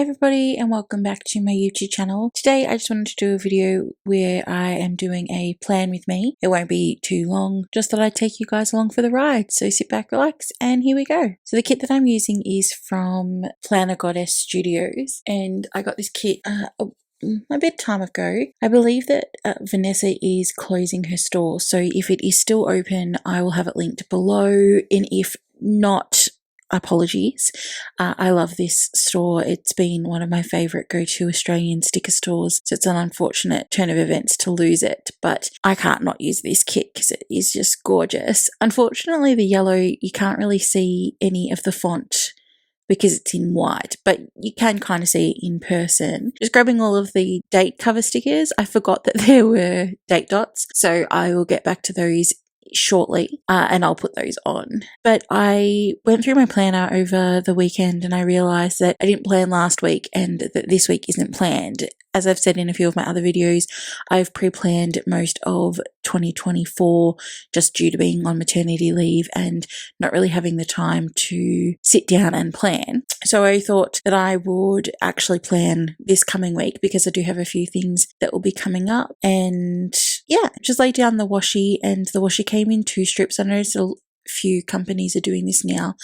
everybody and welcome back to my YouTube channel. Today I just wanted to do a video where I am doing a plan with me. It won't be too long, just that I'd take you guys along for the ride. So sit back, relax, and here we go. So the kit that I'm using is from Planner Goddess Studios, and I got this kit a bit time ago. I believe that Vanessa is closing her store, so if it is still open I will have it linked below, and if not, apologies. I love this store. It's been one of my favourite go-to Australian sticker stores, so it's an unfortunate turn of events to lose it, but I can't not use this kit because it is just gorgeous. Unfortunately the yellow, you can't really see any of the font because it's in white, but you can kind of see it in person. Just grabbing all of the date cover stickers. I forgot that there were date dots, so I will get back to those shortly and I'll put those on. But I went through my planner over the weekend and I realized that I didn't plan last week and that this week isn't planned. As I've said in a few of my other videos, I've pre-planned most of 2024 just due to being on maternity leave and not really having the time to sit down and plan. So I thought that I would actually plan this coming week because I do have a few things that will be coming up. And yeah, just laid down the washi, and the washi came in 2 strips. I noticed a few companies are doing this now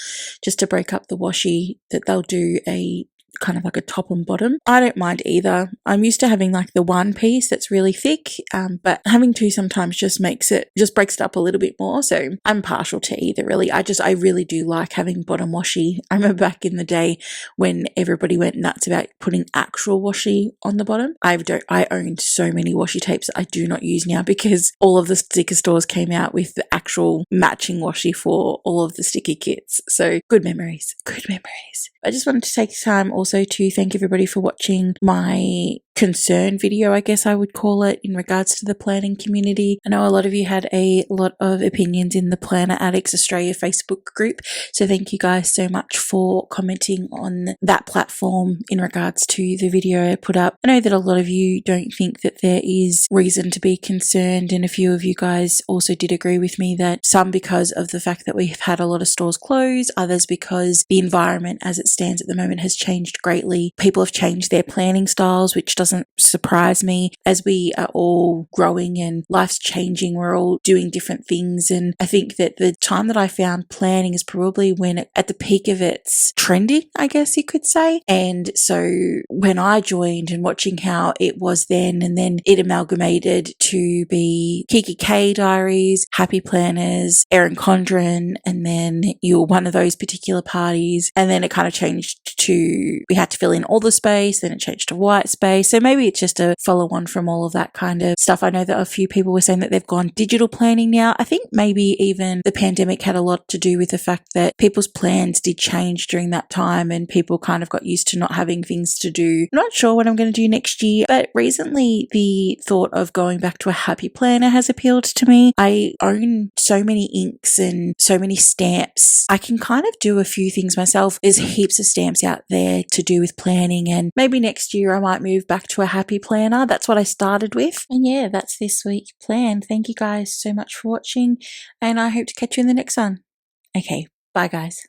just to break up the washi, that they'll do a kind of like a top and bottom. I don't mind either. I'm used to having like the one piece that's really thick, but having 2 sometimes just breaks it up a little bit more. So I'm partial to either really. I really do like having bottom washi. I remember back in the day when everybody went nuts about putting actual washi on the bottom. I owned so many washi tapes that I do not use now because all of the sticker stores came out with the actual matching washi for all of the sticker kits. So good memories, good memories. I just wanted to take time also to thank everybody for watching my concern video, I guess I would call it, in regards to the planning community. I know a lot of you had a lot of opinions in the Planner Addicts Australia Facebook group, so thank you guys so much for commenting on that platform in regards to the video I put up. I know that a lot of you don't think that there is reason to be concerned, and a few of you guys also did agree with me that some because of the fact that we've had a lot of stores close, others because the environment as it stands at the moment has changed greatly. People have changed their planning styles, which doesn't surprise me. As we are all growing and life's changing, we're all doing different things, and I think that the time that I found planning is probably when at the peak of its trending, I guess you could say. And so when I joined and watching how it was then, and then it amalgamated to be Kiki K Diaries, Happy Planners, Erin Condren, and then you were one of those particular parties, and then it kind of changed to, we had to fill in all the space, then it changed to whitespace. So maybe it's just a follow on from all of that kind of stuff. I know that a few people were saying that they've gone digital planning now. I think maybe even the pandemic had a lot to do with the fact that people's plans did change during that time and people kind of got used to not having things to do. I'm not sure what I'm going to do next year, but recently the thought of going back to a happy planner has appealed to me. I own so many inks and so many stamps. I can kind of do a few things myself. There's heaps of stamps out there to do with planning, and maybe next year I might move back to a happy planner. That's what I started with. And yeah, that's this week's plan. Thank you guys so much for watching, and I hope to catch you in the next one. Okay, bye guys.